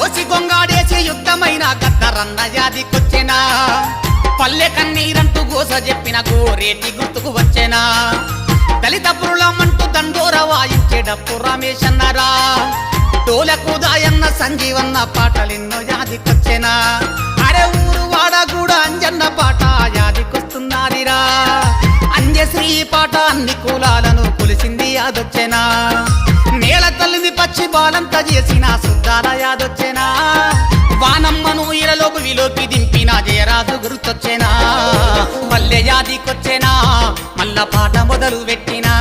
కోసి గొంగాడేసి యుద్ధమైన గద్దరన్న యాదికొచ్చెనా పల్లె కన్నీరంటూ గోస చెప్పిన గోరేటి గుర్తుకు వచ్చేనా దళిత పురులమంటూ దండోర వాయించేటప్పుడు రమేశన్నరా డోలకు దాయన్న సంజీవన్న పాటలెన్నో యాదికొచ్చెనా అరే ఊరు వాడ కూడా అంజన్న పాట యాదికొస్తున్నాదిరా అంజశ్రీ పాట అన్ని కులాలను కొలిసింది యాదొచ్చెనా నేల తల్లిని పచ్చి బాలంతా చేసిన సుద్దాల యాదొచ్చెనా వానమ్మను ఇరలోకి విలోకి దింపిన జయరాజు గుర్తొచ్చెనా పల్లె యాదికొచ్చెనా మల్ల పాట మొదలు పెట్టినా